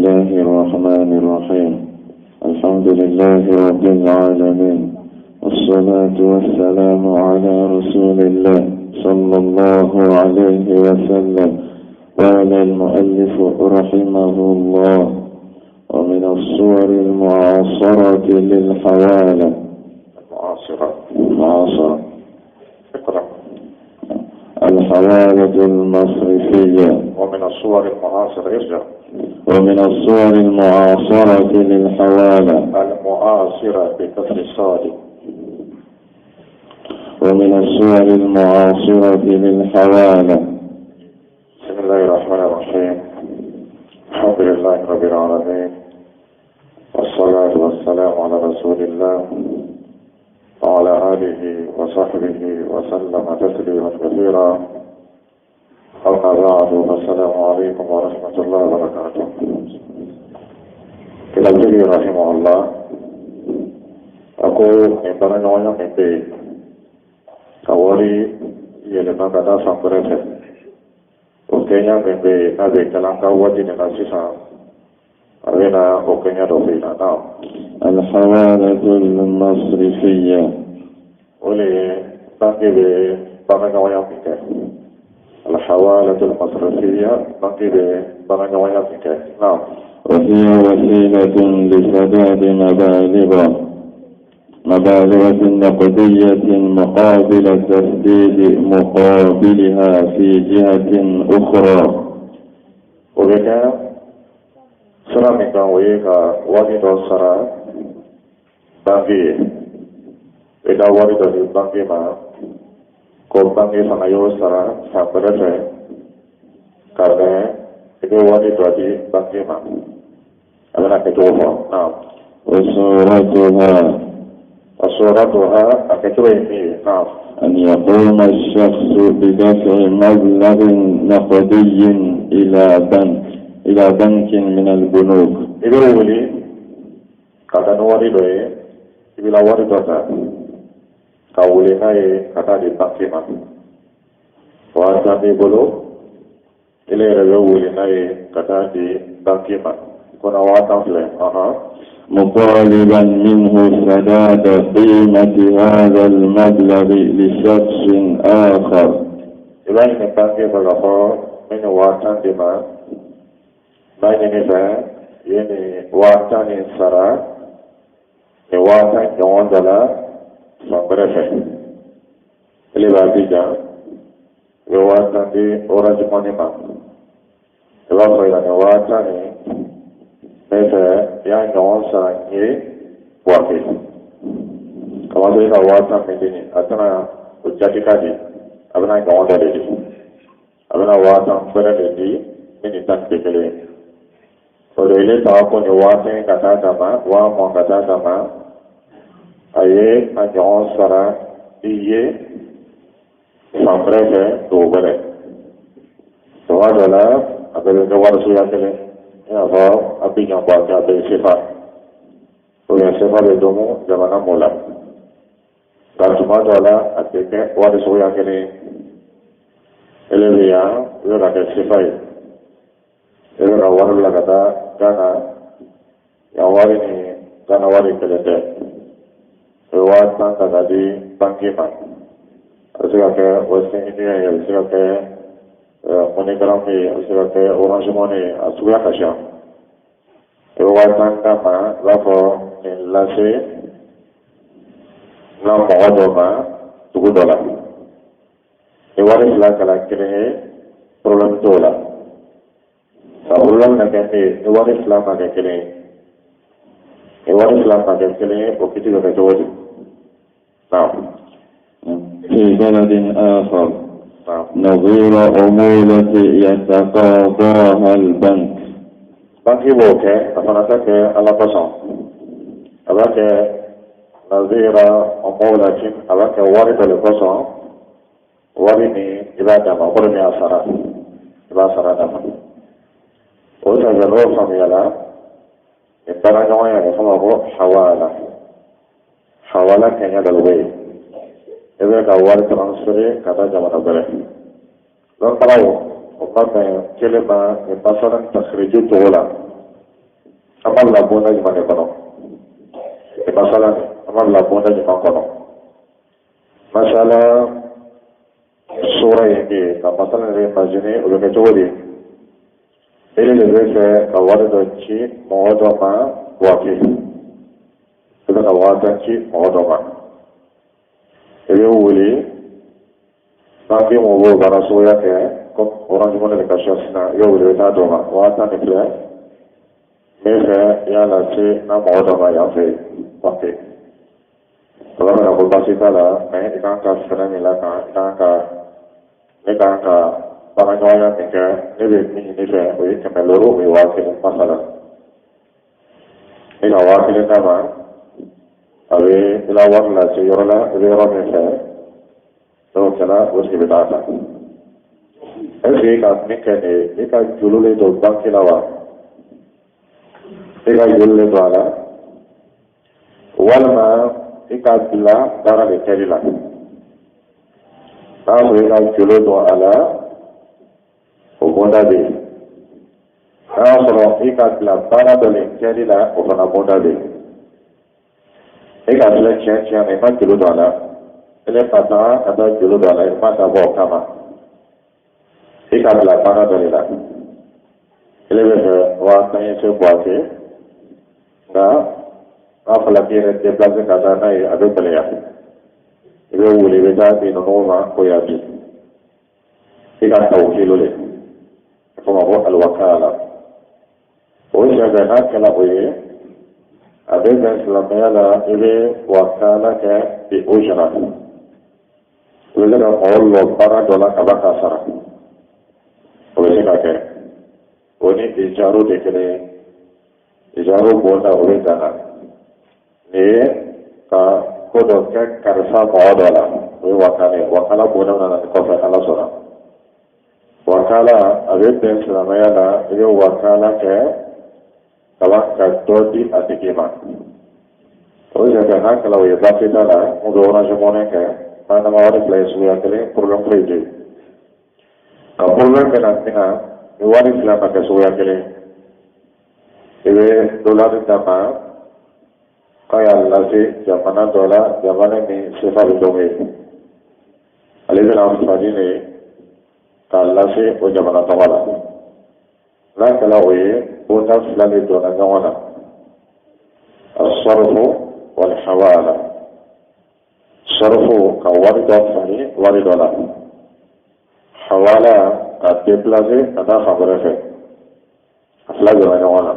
الله الرحمن الرحيم. الحمد لله رب العالمين، والصلاة والسلام على رسول الله صلى الله عليه وسلم. قال المؤلف رحمه الله: ومن الصور المعاصرة للحوالة. معاصرة الحوالة المصرفية. ومن الصور المعاصرة يرجع. ومن الصور المعاصرة للحوالة. المعاصرة بكسر الصاد. ومن الصور المعاصرة للحوالة. بسم الله الرحمن الرحيم. الحمد لله رب العالمين، والصلاة والسلام على رسول الله وعلى آله وصحبه وسلم تسليما كثيرا. أما بعد، السلام عليكم ورحمة الله وبركاته. كلامي رحمه الله أقول من بلد ويوم من بيت كوري يلما كذا سامبرته وكينيا من بيت نبي كلام كوادي نناسيسا أرينا وكينيا دوفينا. نعم. الحوالة المصرفية. ولي بانكي بانكي ويوم من بيت. الحوالة المصرفية بانكي بانكي ويوم من بيت. نعم. وهي وسيلة لسداد مبالغ نقدية مقابل تسديد مقابلها في جهة أخرى. وبكذا سرا من كويكا وارد سرا بانكي إذا وارد بانكي ما كم بانكي سنايو سرا سامبرته كارده إذا وارد بانكي ما أنا كتوفا. نعم. وصورتها أكتوفي. نعم. أن يقوم الشخص بدفع مبلغ نقدي إلى بنك من البنوك. إذا ولي كذا نواري لوي إذا واري دوتا كولي هاي كذا دي بانكي ما وأنتي بلو إلى رجولي هاي كذا دي بانكي ما كنا واتم فلان. مطالبا منه سداد قيمة هذا المبلغ لشخص آخر. إذا إن بانكي بلغو من واتم دما ما ينفع يعني واتم سرا واتم جوان دلا سامبرته إلى بعديجا واتم دي أورانج ماني ما إذا فايدا واتم نفع يعني جوان سرا ني واقع كما تقول واتم مديني أتنا وجاتي كذي أبنا جوان دلدي أبنا واتم فرد من إنسان بكلي. ولله تعاقون واتم كذا دما وام كذا دما أيه أجوان سرا إيه سامبرته دوباره. سوالا أبدا جوار سويا كله يا فاو أبي جام باكا أبي سفا ويا سفا بدومو جمانا مولا كارثما جالا أتيكه وار سويا كله إلهيا ويا كسفاي إذا وار لغدا كانا يا وارني كانا واري كله واتان كذا دي بانكي ما أسيرك وستين إنديا أسيرك موني كرامي أسيرك أورانج موني أسويا كشا واتان كما لافو نلاسي لا موادو ما تقولولا إوارس لا كلا كله problem تولا problem نكمل إوارس لا ما كله إوارس لا ما كله وكتير كتوجه. نعم. في بلد آخر نظير عمولة يتقاضاها البنك. بنكي بوكه أفنتك على بسام أباك نظير عمولة أباك وارد لبسام وارني إذا دما ورني أسرا إذا أسرا دما وإذا جلوه سميلا إبتنا جوانيا يسمى حوالة كنيا دلوي إذا كوار ترانسفير كذا جمانا بره لون كلاو وقت كلمة مثلا تخريج تولا amal la bonda di mane kono e masala ni amal la bonda di mane kono masala sura yake ka masala ne majine o ke jodi ele le vese ka wada do chi modo ma wake to ka wada chi modo ma ele wuli ba ke mo bo bara soya ke ko orange mo le ka shasna yo wuli ta do ma wata ne ple mese ya la chi na modo ma ya fe wake to la ko ba si ta la me ka ka sra ni la ka Neka paranoia que debe minimizar o que me logró mi base en pasada. El agua que le daba, a ver, el agua la señora de Romero, todo que la posibilidad. El que me que Julule do banque la va. Ega Julule do ala. Walma, eka bila dara de terila. Tahu yang jual tu ala, bonda de. Tahu kalau ikat pelapana boleh jadi lah, orang bonda de. Ikat selection memang jual tu ala. Ele pada ada jual tu ala, memang ada bawa kama. Ikat pelapana boleh lah. Ele berwaktu yang sebuah ke, nah, apa lagi yang dipelajari kata naik ada boleh. Ibe wuli be ta bi no ma ko ya bi ika tawkilo le ko ma ko al wakala o ya ga na kala oye abe ga islamiyala ibe wakala ke bi ujra wala ga all lo para dola ka ba ka sara o le ka ke o ni ijaru de kele ijaru bonda o le dana ne ka kodo ke karsa bawadala we wakala bona na ko fa ala sora wakala abe den salamayala we wakala ke kala ka todi atikima o ya ka na kala we ba fita la mo do na jomone ke ana ma wala place we akele problem pleje ka problem ke na tina we wali sila pa ke so ya kele ewe dollar ta pa kaya lase jamana dola jamana ni sefa bidonge alivyo na mfadini kala se o jamana tawala la kala oye bonda fulani dona ngawana as-sarfu wal hawala sarfu ka wari dola hawala ka deplace kada khabare fe asla dona ngawana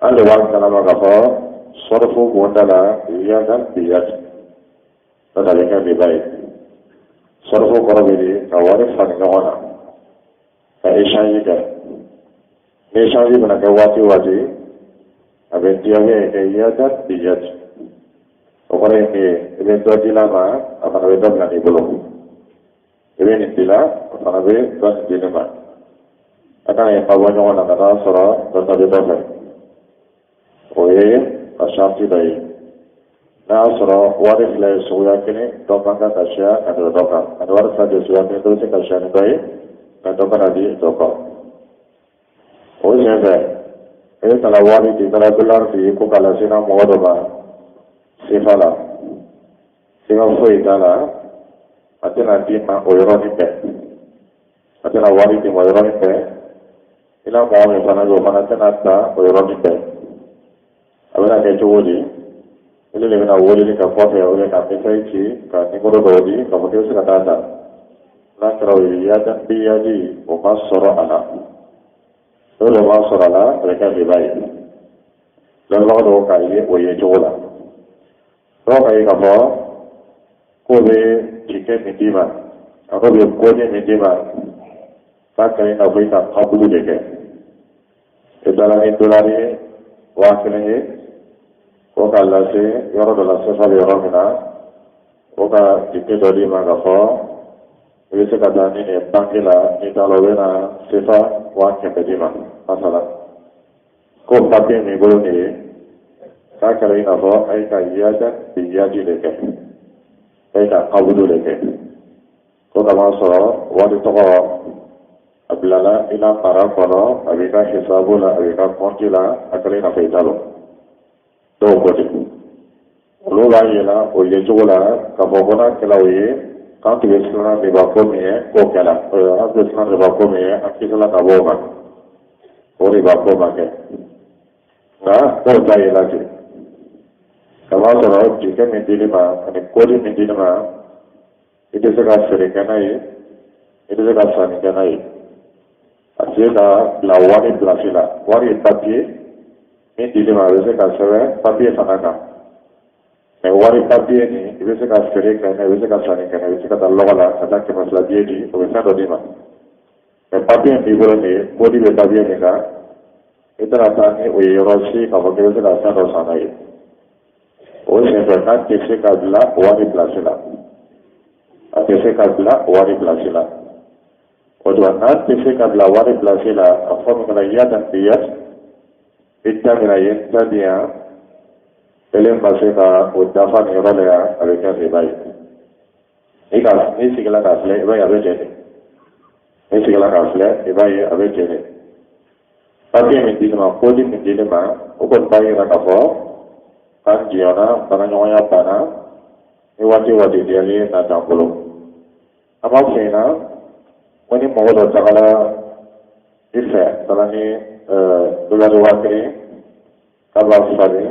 ande wan kana magafa Sorfu bondala iyadan biyat tadalika bibai sorfu korobiri kawari fangawana ka ishayi ka ishayi bana ka wati abentiyawe ka iyadan biyat okore ke evento dilama apana vedam nani bolo event dila apana ve dos dilama akana ya pawanya kana sora dota dota oye Ashanti bayi. Nah, soro waris le suya kini dokan kan kasya kan dokan. Kan waris saja suya kini terus kasya ni bayi kan dokan adi dokan. Oh siapa? Ini kalau waris di kalau gelar di ku kalau sina mau dokan sifala. Sina fui dala. Ati nanti ma oironi pe. Ati na waris di oironi pe. Ila mau ni sana dokan ati nata oironi pe. Abena ke chodi ile le na wodi ni ka kote ole ka pesai chi ka nikoro dodi ka bote se kata ta na karo ya ta biya di o pasoro ala ole pasoro ala reka di bai dan lo do ka ye o ye chola ro ka ye ka bo ko be chike mitima ako be ko de mitima ta ka na bai ta kabulu de ke edala ni dolari wa kene Oka lase yoro dola sefa yoro mina oka dike dodi magafo wese kata ni bangila ni talowe na sefa wa kempedima masala ko papi ni bolo ni kakara ina fo aika iyada biyaji leke aika kabudu leke ko kama so wadi toko abilala ina para kono abika hisabu la abika konti la kare na fai talo do ko ti lo la ye la o ye jo la ka bo bona ke la ye ka ti be sna de ba ko me ko ke la a de sna de ba ko me a ki la ka bo ma o ri ba ko ma ke na ko ta ye la ti ka ba so ro ji ke me di ma ne ko di me di ma ite se ka sere ke na ye ite se ka sa ni ke na ye Así la wari plasila, wari papier, ni di ma vese ka sebe papier sanaka. Me wari papier ni vese ka sere kana vese ka sani kana vese ka dalogala sada ke masla die di o vese do di ma. Me papier ni bolo ni bodi be papier ni ka itara ta ni o yorosi ka bo ke vese ka sa do sanai. O se do na ke se ka bla wari plasila. A ke se ka bla wari plasila. Oduanat bisa kabla wari plasila afam kena ya dan dia kita kena yenta dia pelem basika udafa ni role ya abeka ribai ika ni sigala kasle ibai abejeni ni sigala kasle ibai abejeni tapi mindi ma kodi mindi ma ukon bai ra kafo kan jiona pananyoya pana ni wati dia ni na tambulo apa sena Wani mawado takala ife, talani dolari wakini, kaba fari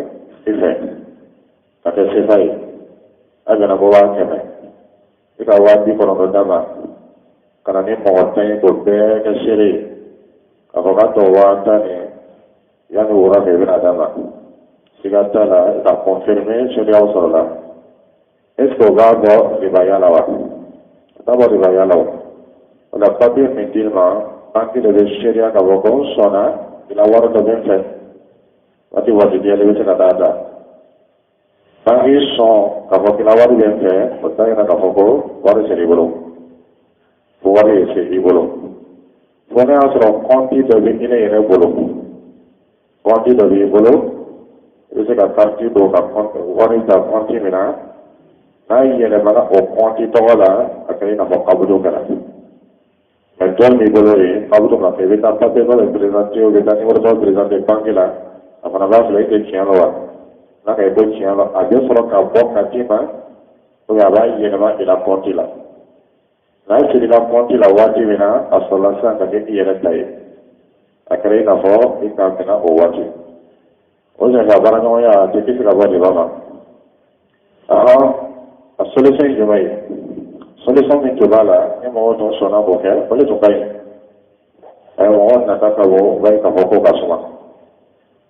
ife, kate sifai, agana bawa keme. Ika wadi kono dama, karena ni mawatani kobe kesiri, kakokato watani, yang ura kebina dama. Sigata la, ika konfirme, suri awsorola. Esko gabo ribayalawa, tabo ribayalawa. La papier mentilma, anche le sceria che avevo sona, il lavoro da ben fatto. Wati dia le vese dada. Anche so che avevo il lavoro ben fatto, potai na avevo guarda se rivolo. Guarda se rivolo. Buone altro conti da venire in rivolo. Conti da rivolo. Vese che parti do ka guarda da conti mina. Nai yele mala o conti tola, akari na bokabudo kana. Mentual mi boleh, kamu tu nak sebut apa tu kalau presentasi, kita ni orang presentasi panggila, apa nama selain itu cialah, nak itu cialah, ada seorang kampung nanti mah, tu apa ini nama ilam kontila, nah ilam kontila wajib mana asalasan nanti dia nanti, akhirnya nafo ikam mana wajib, orang yang barang orang yang jadi sekarang ni bapa, solusi jumai. Solution ni coba lah, ni mau tu sona boleh, boleh cukai. Mau nak kau baik kau kau kasuma.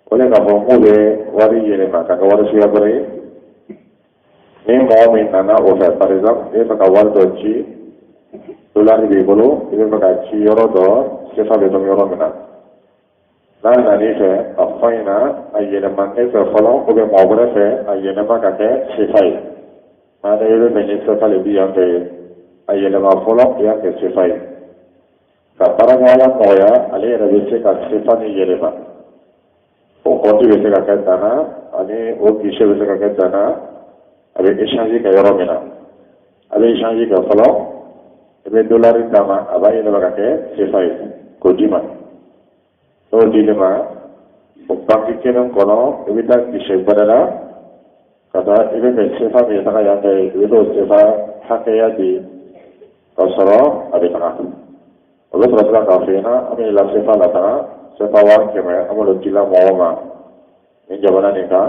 Boleh kau mule wari ye maka kau wari siapa beri. Ni mau minta offer, for example, ni maka wari doji dolar di bolu, ni maka ci euro do, sefa betul euro mana. Nah ni se apa ina, ayat mana se follow, kau mau berapa se, ayat mana kau sefai. Mana itu jenis sefa lebih yang ayat nama follow yang sefai. Sekarang orang kaya, alih revisi kat sefa ni jelema. Konti revisi kat tanah, alih kisah revisi kat tanah, alih exchange kat euro mana. Alih exchange kat follow, alih dolar nama, abai nama kat sefai, kodiman. So jelema, bank kirim kono, evita kisah berada, kata evita sefa ni tanah yang ada, evita sefa haknya di Kasara ada tengah. Oleh perasaan kafirna, kami ilah sefa lah tengah, sefa wan keme, kami lutila muama. Ini jawaban nikah,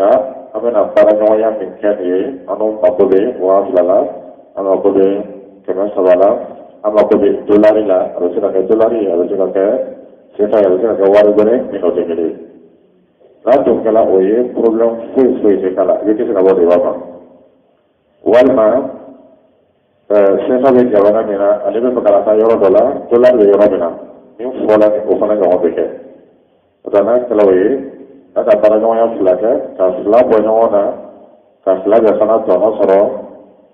nak kami nak para nyoya mungkin ye, anu apode wah lala, anu apode keme sabala, anu apode dolari lah, harus nak dolari, harus nak sefa, harus nak waru beri, minat jadi. Lalu kalau oye problem full sekala, jadi sekarang boleh apa? Walma sefa be jawana mina ale be makalata yoro dollar be yoro mina nim fola ni ofana ngo beke otana kalawe ata para ngo ya flaka ka fla bono na ka fla ga sana to no soro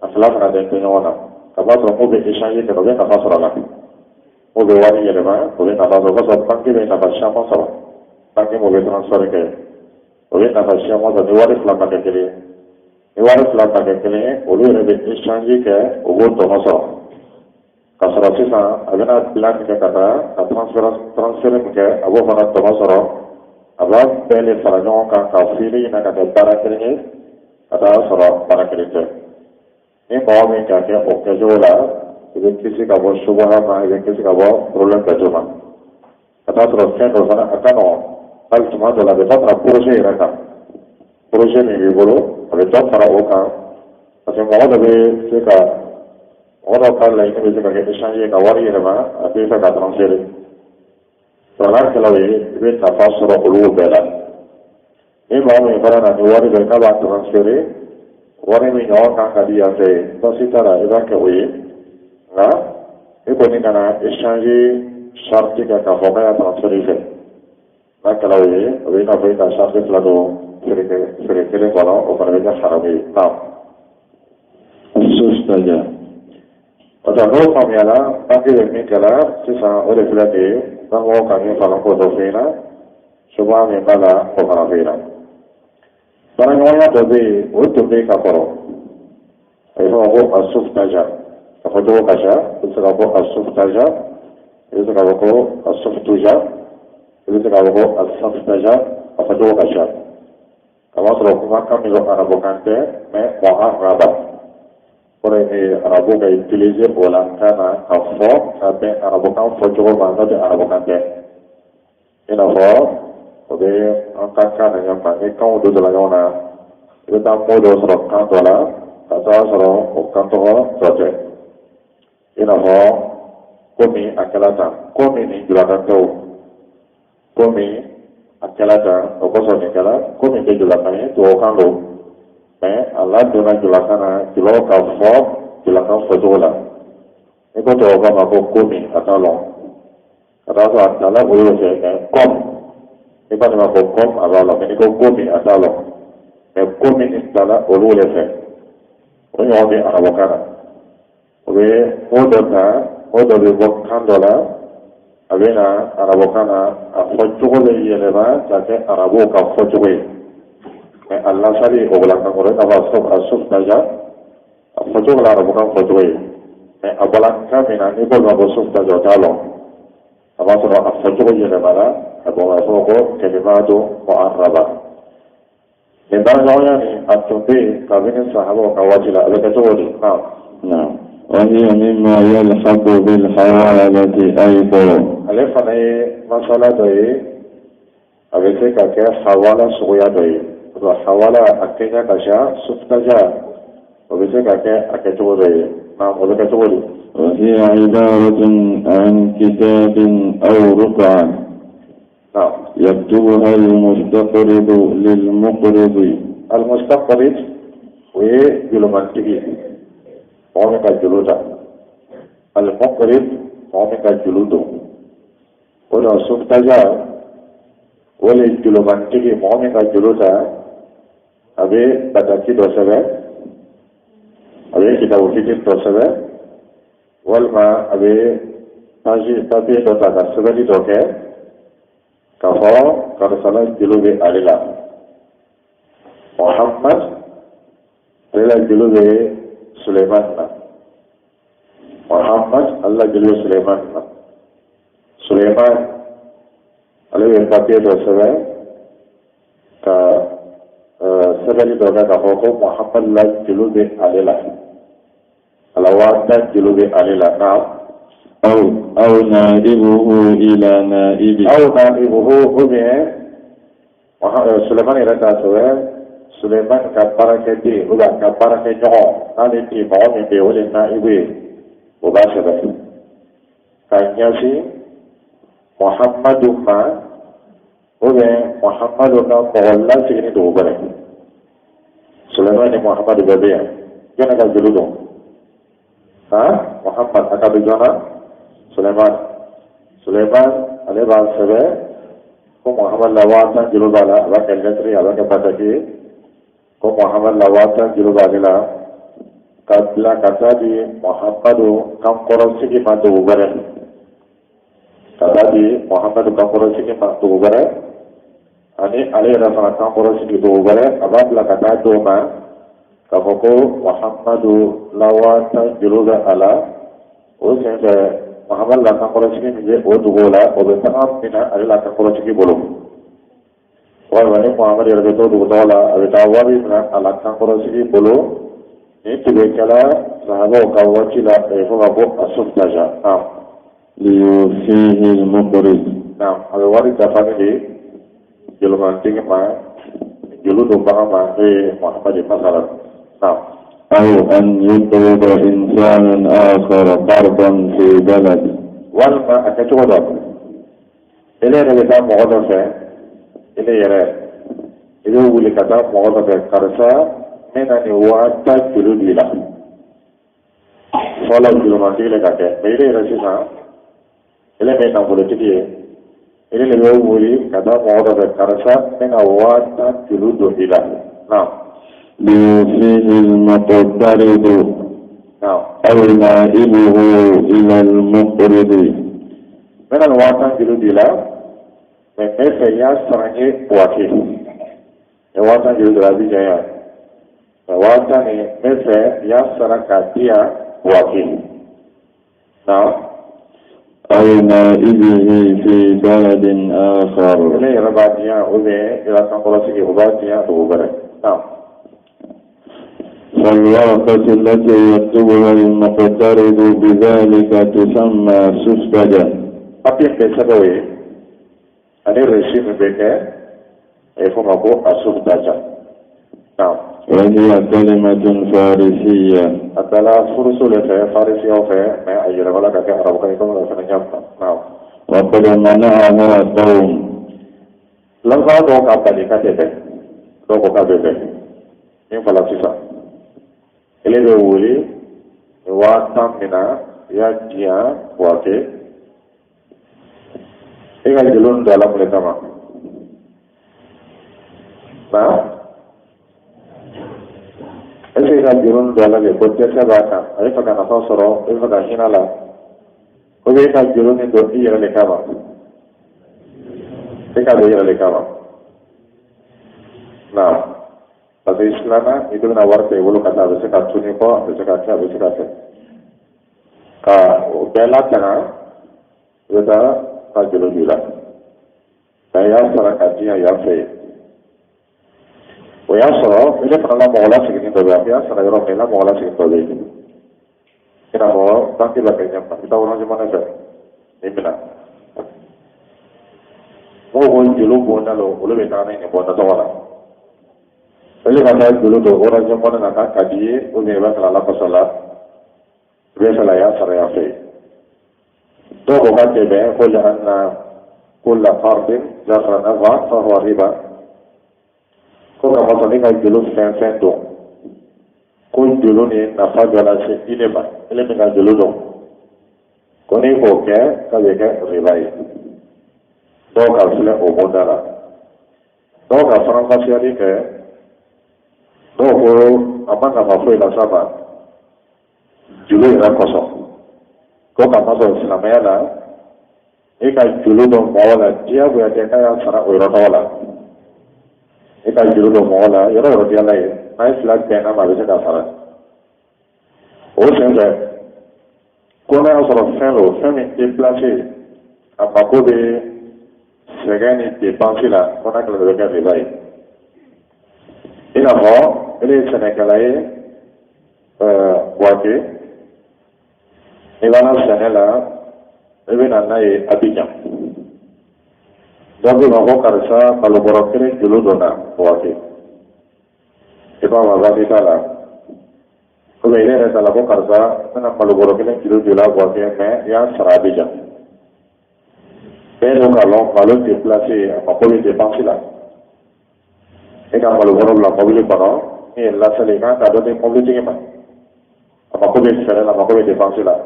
afla na de to no na ka ba to mo be ishaye ke be ka fa soro na mo be wani yele ma ko be na ba so so panki be na ba shama soro panki mo be transfer ke o be na ba shama do wari fla ka ke Iwaris lata kekele, ulu ini exchange ke, ugur tonoso. Kasara sisa, agana bilang ke kata, transfer ke, abu mana tonoso, aba bele fara ɲɔgɔn kan ka fili na ka kɛ baara kelen ye ka taa sɔrɔ baara kelen tɛ ni mɔgɔ min ka kɛ o kɛcogo la i bɛ kisi ka bɔ subaha ma i bɛ kisi ka bɔ problème bɛɛ ma ka taa sɔrɔ fɛn dɔ fana a ka nɔgɔn hali tuma dɔ la a bɛ dɔ fara projet yɛrɛ kan projet min b'i bolo a bɛ dɔ fara o kan parce que mɔgɔ dɔ bɛ se ka mɔgɔ dɔ ka laɲini bɛ se ka kɛ échange ka wari yɛlɛma a bɛ fɛ ka transférer sɔrɔlakɛlaw ye i bɛ nafa sɔrɔ olu bɛɛ la ni mɔgɔ min fana na ni wari dɔ k'a b'a transférer wari min ɲɔgɔn kan ka di yan fɛ basi t'a la i b'a kɛ o ye nka i kɔni kana échange charte kɛ k'a fɔ k'a y'a transférer fɛ n'a kɛla o ye o bɛ i n'a fɔ i ka charte fila don feere kelen kɔnɔ o fana bɛ kɛ haramu ye naam. السوستجا Ota n'o faamuyala banque bɛ min kɛla sisan o de filɛ nin ye bangebaw ka min fana ko dɔ fɛ yen na souvent min b'a la o fana fɛ yen na baaraɲɔgɔnya dɔ bɛ yen o tun bɛ ka kɔrɔ a bɛ fɔ ma ko asuftaja ka fɔ cogo ka ca i bɛ se ka fɔ asuftaja i bɛ se ka fɔ ko asuftuja i bɛ se ka fɔ ko asuftaja ka fɔ cogo ka ca kama sɔrɔ kumakan min don arabukan tɛ mais muharraba o de ye arabu ka utiliser o la ka na a fɔ ka bɛn arabukan fɔcogo ma n'o tɛ arabukan tɛ i n'a fɔ o bɛ an ka kan na ɲɔgɔn ma ni kanw don dɔ la ɲɔgɔn na i bɛ taa mot dɔ sɔrɔ kan dɔ la ka taa sɔrɔ o kan tɔgɔ dɔ tɛ i n'a fɔ komi a kɛla tan komi nin julakan tɛ o komi a kɛla tan o kosɔn nin kɛla komi tɛ julakan ye tubabukan don mais a ladonna julakan na julaw ka fɔ julakan fɔcogo la ni ko tubabukan ma ko komi a t'a lɔn ka taa sɔrɔ a tala o y'o fɛ mais comme ni ko ma ko comme a b'a lɔn mais ni ko komi a t'a lɔn mais komi ni tala olu de fɛ o ɲɔgɔn bɛ arabukan na o bɛ mot dɔ ta mot dɔ bɛ bɔ kan dɔ la a bɛ na arabukan na a fɔcogo bɛ yɛlɛma ka kɛ arabuw ka fɔcogo ye mais a lasali o la kan kɔrɔ i n'a fɔ a suftaja a fɔcogo la arabukan fɔcogo ye mais a bɔla kan min na ni ko ma ko suftaja o t'a lɔn a b'a sɔrɔ a fɔcogo yɛlɛmana a bɔ a fɔ ko kalimatu mu'arraba nin baaraɲɔgɔnya nin a tun bɛ yen kabini sahabaw ka waati la a bɛ kɛ cogo di naam. نعم وهي مما يلحق بالحوالة أيضا ale fana ye masala dɔ ye a bɛ se ka kɛ hawala suguya dɔ ye hawala a kɛɲɛ ka ca suftaja o bɛ se ka kɛ a kɛcogo dɔ ye naam o bɛ kɛ cogo di. وهي عبارة عن كتاب أو رقعة نعم يكتبها المستقرض للمقرض المستقرض وجلومانتيجي مؤمن الجلودة المقرض مؤمن الجلود ولا سفتجا ولا جلومانتيجي مؤمن الجلودة أبي بدأتي دوسبة أبي كتاب فيجي دوسبة والما أبي تاجي دوسا سبلي دوكه كفا كرسالة جلوبي عليلا محمد عليلا جلوبي سليمان محمد الله جلوبي سليمان عليه papier dɔ sɛbɛn ka sɛbɛnni dɔ kɛ k'a fɔ ko Muhamad la jeliw bɛ ale la ala waa tan jeliw bɛ ale la naam. أو نائبه إلى نائبه أو نائبه ou bien Suleiman yɛrɛ t'a sɛbɛn Suleiman ka baarakɛden ou bien ka baarakɛɲɔgɔn n'ale tɛ mɔgɔ min bɛ yen o de ye naibu ye o b'a sɛbɛn ka ɲɛsin Muhamadu ma ou bien Muhamadu ka mɔgɔ lasigini dugu wɛrɛ Suleiman ni Muhamadu bɛɛ bɛ yan jɔnni ka jeli dɔn Muhamad a ka bɛ jɔnna Suleiman ale b'a sɛbɛn ko Muhamad la waa tan juru b'a la a b'a kɛ lettre a b'a kɛ bataki ye ko Muhamad la waa tan juru b'ale la ka bila ka taa di Muhamadu kankɔrɔsigi ma dugu wɛrɛ ka taa di Muhamadu kankɔrɔsigi ma dugu wɛrɛ ani ale yɛrɛ fana kankɔrɔsigi dugu wɛrɛ a b'a bila ka taa d'o ma k'a fɔ ko Muhamadu la waa tan juru bɛ a la o senfɛ Muhamad la kankɔrɔsigi min bɛ o dugu la o bɛ taga minɛ ale la kankɔrɔsigi bolo wani Muhammad ya rabe to dola abita wari na alakan korosigi bolo ni tibe kala sahaba ka wachila fo ga bo asuf taja ليوفيه المقرض abe wari ta family jelo man tinga ma jelo do ba ma Muhammad masala أو أن يقرض إنسان آخر قرضا في بلد والما أكتوضا إليه رجتا مغضا فيه إليه ولي كتا مغضا فيه كرسا من أن يواتا جلو ديلا فولا جلو من ديلا كتا إليه رجتا إليه من نقول تكيه إليه ولي كتا مغضا فيه كرسا من يواتا جلو ديلا ليوفيه المقترض أو نائبه إلى المقرض من الواتا جلو ديلا من نفع ياسرني بواكي الواتا جلو ديلا بجايا الواتا نفع ياسرنك ديا بواكي أو نائبه في بلد آخر إليه رباديا أولي إلى سنقلسك رباديا تغبره فالورقة التي يكتبها المقترض بذلك تسمى سفكجا أبين بسبوي أني رسيم بك يفهمه أسفكجا وهي كلمة فارسية أتلا فرسول فارسية ما أجل ولا كأعرب كيكم فنجمع وقد منعها قوم لما دوك أبني كتبه دوك كتبه إن فلسفة إليه ولي واتم منا يجيا واتي إذا جلون دالم لكما إذا جلون دالم لكما سبعة أيضا كان نصره أيضا كان هنا لا وإذا جلون دوني لكما إذا دوني لكما Tapi Islam itu na warte bulu kata bisa katuni ko bisa kata. Ka bela tana kita kajulu bila. Saya sara kajian ya fe. Waya sara ini pernah mola segini tu ya sara orang bela mola segini tu lagi. Kita mau tak kita kerja kita orang zaman itu. Ini benar. Mau julu buana lo, boleh bertanya ini buana soalan. Ele kata dulu tu orang zaman nak kaji, unih bahasa pasal, bahasa laya saraya fe. Tu bukan jebe, kulla fardin jarra nafa, fahuwa riba. Kau nak pasal ni kaji dulu sen tu. Kau dulu ni nafa jualan ini bah, ele mengal dulu tu. Kau ni kau ke, kaji ke riba. Tu kau sila umudara. Tu kau orang pasal ni ke. Doko apa nama foi la sama julu era koso ko kama so sinamaya la eka julu do mola dia buya dia kaya sara oiro tola eka julu do mola yoro ro dia lai mai flag bena ma bisa da sara o senza ko na so femi déplacer apa ko de segani dépenser la ko na ko de ga ribai ina ho ele Senegalais wake ilana Senela ebe nana ye Abidjan donc ma ko karisa baloboro kere julu dona wake eba ma vadi tala ko be ile tala ko karisa na baloboro kere julu dula wake me ya sara Abidjan pero kalon malo déplacer ma ko be dépenser là et quand baloboro la mobile pendant et là, c'est les gens qui ont donné mobilité. On va pas faire la on va dépenser là.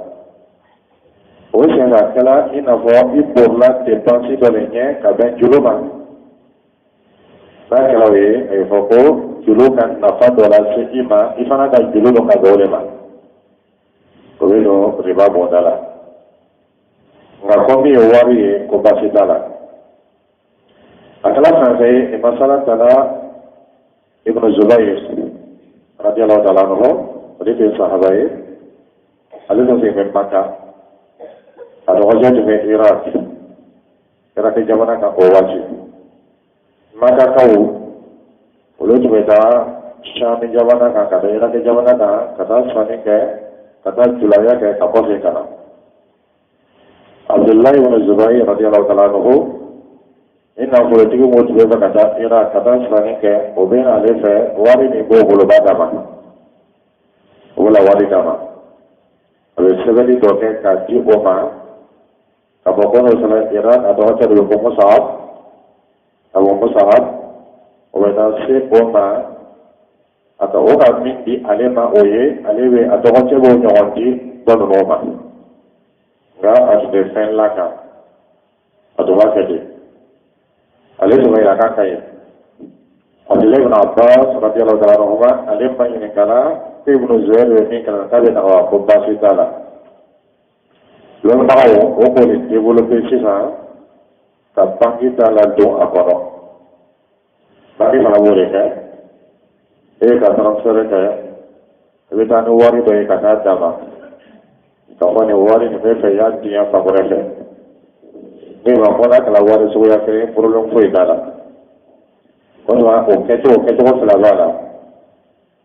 Au Sénégal, là, il n'a pas eu pour la dépenser dans les liens qu'à ben Juloman. Là, il faut que Juloman n'a pas de la séquima, il faut que Juloman n'a pas de la Comme il riba bondala. On a commis au wari qu'on passe là. À la fin, et masala tala. Ibn Zubayr radhiyallahu ta'ala anhu itu sahabat ada tu si Mekah ada wajah di Iraq di zaman kan wajib maka kau ulu cuma Syami Jawana kan kata ira ke Jawana kan kata Syami ke kata Julaya ke kapal ke kana Abdullah bin Zubair radhiyallahu ta'ala anhu inna politiku motivasi kata ira kata Syami ke oben alefe wari ni bo bolo badama wala wari dama abe sebeli doke ka ji oma kabokono sala ira atau hata dulu musahab abu musahab obena se oma atau orang mindi alema oye alewe atau cebo nyonti don Roma nggak harus desain laka atau wakili ale sungai laka kaya Abdullah bin Abbas radhiyallahu ta'ala anhu alema ini kala Ibnu Zubair ini kala tabe na wa kubasi tala lalu tahu okoli ibulu pesisa tapang kita lalu apa bagi mana boleh kan ka transfer ka kita nu wari do ka ta dama kau ni wari ni me fe ya dia favorable ni ma pona kala wari so ya ke problem foi dala kono o ke to sala bala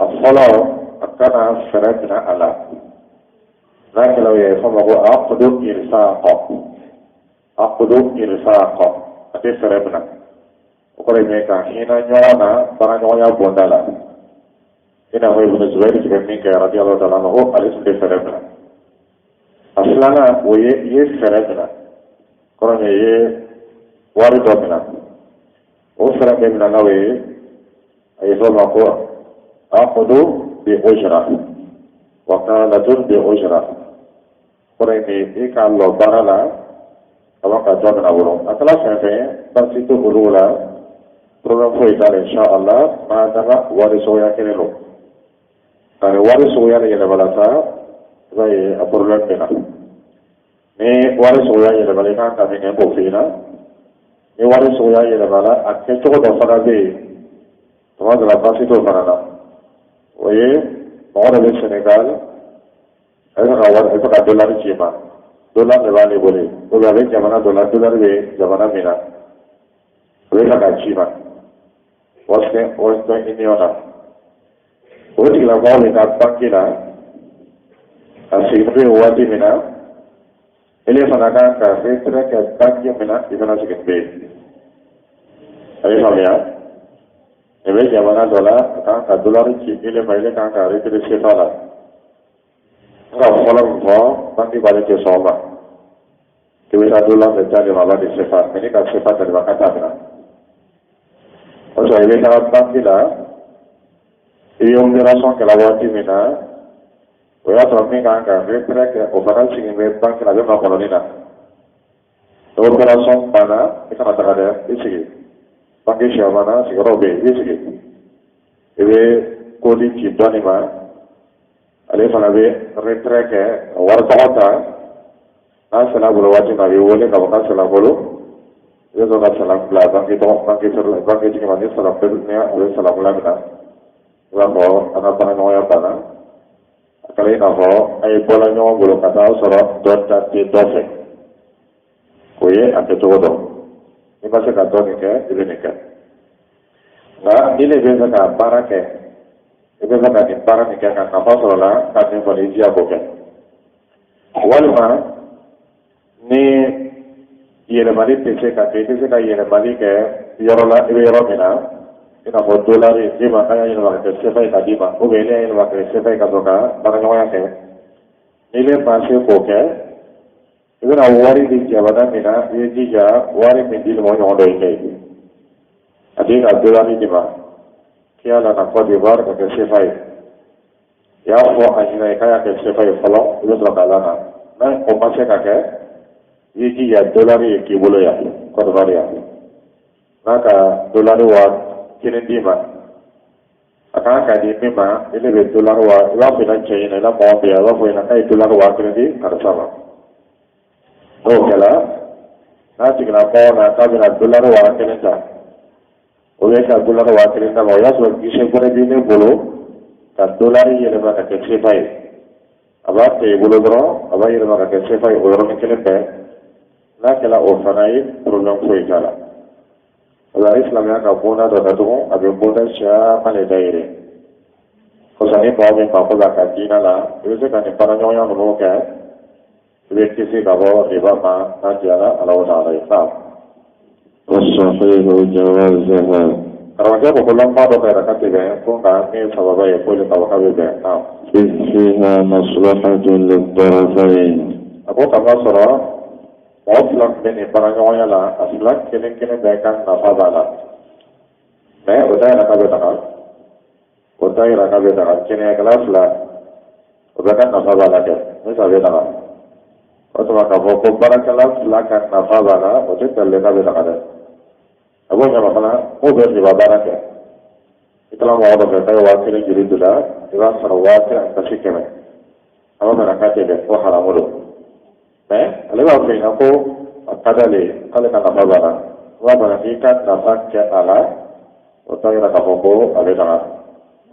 afala akana sharatna ala la kala ya fa ma go aqdu irsaqa ate sharatna ko re me ka hina nyona para nyoya bondala ina hoy Ibn Zubair sebenarnya kayak radhiyallahu ta'ala anhu alis diferenna aslana woye ye ferenna kono ye wari domina o sara bemna nawe ay zoma ko aqudu bi ujra wa qalatun bi ujra kono ni ikallo barala kama ka domina wuro atala sefe parsitu ulula program foi dar insyaallah ma dama wari soya kenelo kare wari soya ni le balasa vai a problem pena ni wari soya ni le balika ka ni ko fina ni wari soya ni le bala akke to do fara be to da la base to fara na oye ora de Senegal ay ka war ay ka dollar chima dollar le vale bole dollar be jamana dollar be jamana mina oye ka chima waste iniona Oti la gole na pakila asibri wati mina ele fanaka ka fetra ka pakya mina ibana sikbe ale famia ebe jamana ka dollar chi ele baile ka retre sefala ka folam vo bandi bale ke soma ke beta dollar de tale mala de sefa meni ka sefa de vakata mina oso ebe na pakila yung operason que la wati mina oya tromi ka retrek operan sing me bank la bema kolonina operason pana ita mata kada isigi banki shamana sigarobe isigi ebe kodi ci donima ale fana be retrek warta asala bolo wati na be wole ka baka sala bolo yeso ka sala bla banki to banki ci ma ni sala pel ne ale sala bla mina Lapo anak tanah noya tanah, kali nafo ay bola nyawa bulu kata soro dota ti dofe, kuye ante coba ini masih kantor nika, ini nika. Nah ini biasa kan para ke, ini biasa kan ini para nika kan nafo soro lah kan ini balik dia bukan. Walma ni iya lemari pese kan iya lemari ke yorola ibu yoromina. Ina ko dolari lima kaya ina wakil sefai ka lima o bele ina wakil sefai ka doka para nyoya ke nile panse ko ke ina wari di jabana mina ye jija wari min dil mo nyondo ike adi ka dolari lima kia la na ko di bar ka sefai ya fo ajina kaya ke sefai falo ilo doka lana na ko panse ka ke ye jija dolari ki bolo ya ko dolari ya naka dolari wa kini dima akan ka di mima ile be dollar wa wa fina china la mo be wa fina kai dollar wa kini di karsama o kala na tigla ko na ta bina dollar wa kini ta o ye ka dollar wa kini ta mo ya so kise kore di ne bolo ka dollar ye le ma ka ke fai aba te bolo dro aba ye le ma ka ke fai o ro kini pe na kala o fanai problem foi kala o Dua Islam yang kabuna do datu abi bona sha male daire. Ko sa ni pa ben pa ko la ka dina la, ibe se ka ni para nyoya no ka. Ibe kisi ka bo riba ma na jala ala wa ta'ala Islam. والصحيح جوازها. Kalau dia berpulang pada mereka tiga, pun kami sahabat yang boleh tahu kami benar. إذ فيها مصلحة للطرفين. Aku tambah surah, Muslim ini perannya lah, asal kini dekan nafas lah. Udah nak betul, kini kelas lah, udah kan nafas lah ke, ni sahaja lah. Waktu maka fokus pada kelas lah kan nafas lah, udah terlihat betul ada. Aku yang mana, aku berjawab ke. Itulah mau ada berita wakil yang jadi dulu, ibarat serawat yang kasih kami. Aku nak kata dia, aku haram dulu. Lepas itu aku kata dia, kalau kata apa wah berikan nafas ke Allah, atau yang kata fokus ada dengan.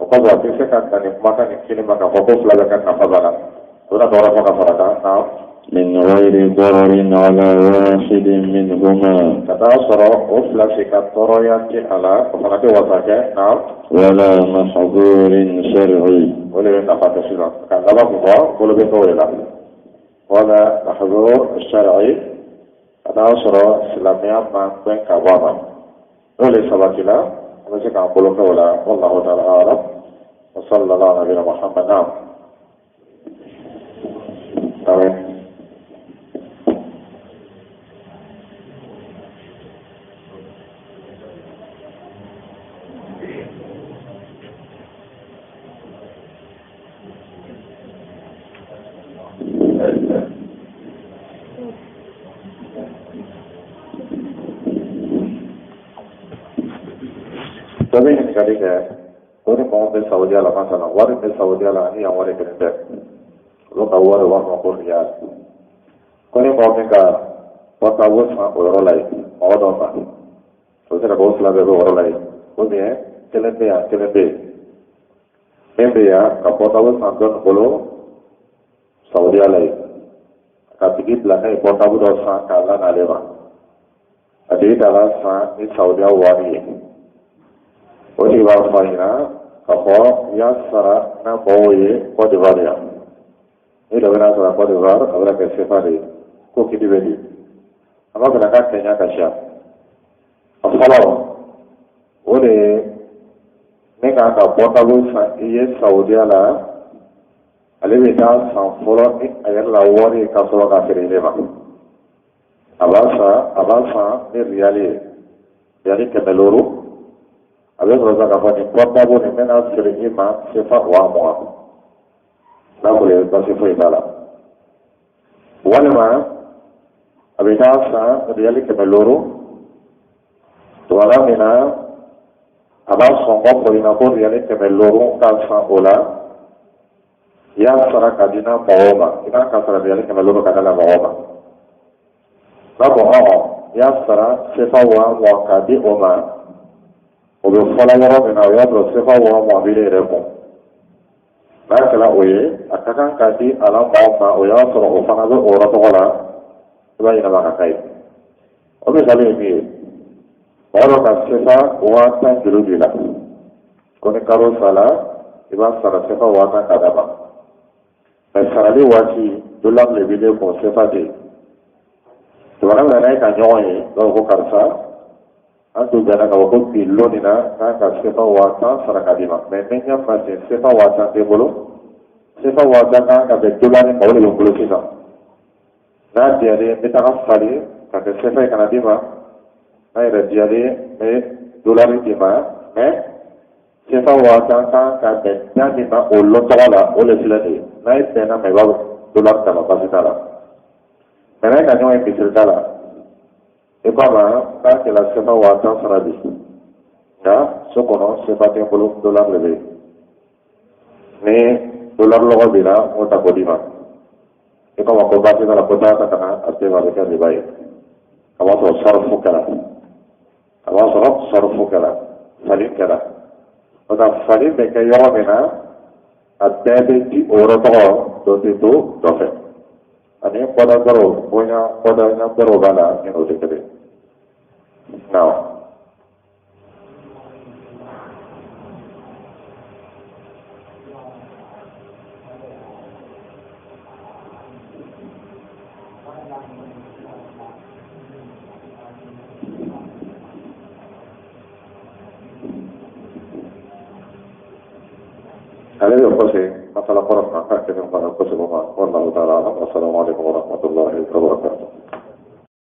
Aku buat itu kan makan ini maka fokus lakukan nafas Allah. Sudah orang makan pada من غير ضرر على واحد منهما. Kata surah Ufla sikat toroyan ki ala kemanake wasake ولا محظور شرعي. boleh dapat silat. Kan dalam buku boleh boleh lah. Wala mahzur syar'i kata surah Islamiyah mangkuen kawaman. Boleh sabatila mesti kan boleh wala wallahu taala alam. Wa sallallahu alaihi wa Muhammad. Amin. Tapi ini kali ke, orang mau di Saudi Arabia sana, waris di Saudi Arabia ini yang waris kerja, lo tahu waris mau kuliah. Kau mau mereka, kau tahu sama orang lain, mau dong tak? So saya kau selalu orang lain, kau ni, kelente ya, kau tahu sama orang bolo Saudi Arabia, kau pergi belakang, kau tahu dosa kalah nalema, adik dalam sama ni Saudi Arabia. Odi wafanya kapo ya sara na boye Cote d'Ivoire. Ini dah benar sara Cote d'Ivoire, abra ke sefari ko kiti bedi. Ama kana ka Kenya ka sha. Afalo. Ode neka ka portable sa iye Saudi ala alebi ta san folo ni ayar la wori ka solo ka ferile ba. Abasa ni reali. Yani kemeluru Habis rasa kapan ni kuat pun ni mana sering ima sifat wamua. Nak boleh bersifat itulah. Walima habis asa reali kemeluru. Tuala mina abas songkok bolina pun reali kemeluru kalsa ola. Ya sara kadina bawa. Kita kalsa reali kemeluru kadala bawa. Nak ya sara sifat wamua kadi oma. Obe fala yɔrɔ min na o y'a sɔrɔ sefa wɔɔrɔ mɔ a bɛ yɛrɛ bɔ n'a kɛra o ye a ka kan ka di ala maaw ma o y'a sɔrɔ o fana bɛ o yɔrɔ tɔgɔ la i b'a yɛlɛma ka k'a ye o misali ye min ye mɔgɔ dɔ ka sefa 10,000 juru b'i la ko ni kalo sara i b'a sara sefa 10,000 ka d'a ma mɛ sarali waati dola min b'i le kun sefa de jamana min na n'a ye ka ɲɔgɔn ye dɔw ko karisa Antu jana kalau kau pilih ni na, kan sefa watan sarakadima. Memangnya macam sefa watan dia bolu, sefa watan kan betul ni kau boleh bolu sih tak. Nah dia ni kita asal kan sefa ikan adima, nah dia ni dolar adima, sefa watan kan betul ni na ulun tawala, ulun siladi. Nah itu na mewah dolar tawala pasti tawala. Mereka kan yang kecil tawala. Ikama tak kira sefa watan serabi, ya, sokono sefa $30 lebih. Ni dolar logo bila muta kodima. Ikama kau pasti kalau kota katakan asli balik lebih baik. Kamu tu sarfu kala, saling kala. Oda saling mereka yang mana ada di orang tua itu dosa. Ani pada garo, punya pada yang garo bala yang udah kede. Now, Kalian apa sih masalah koran kakak dengan para peserta? Wallahu taala alam. Wassalamualaikum warahmatullahi wabarakatuh.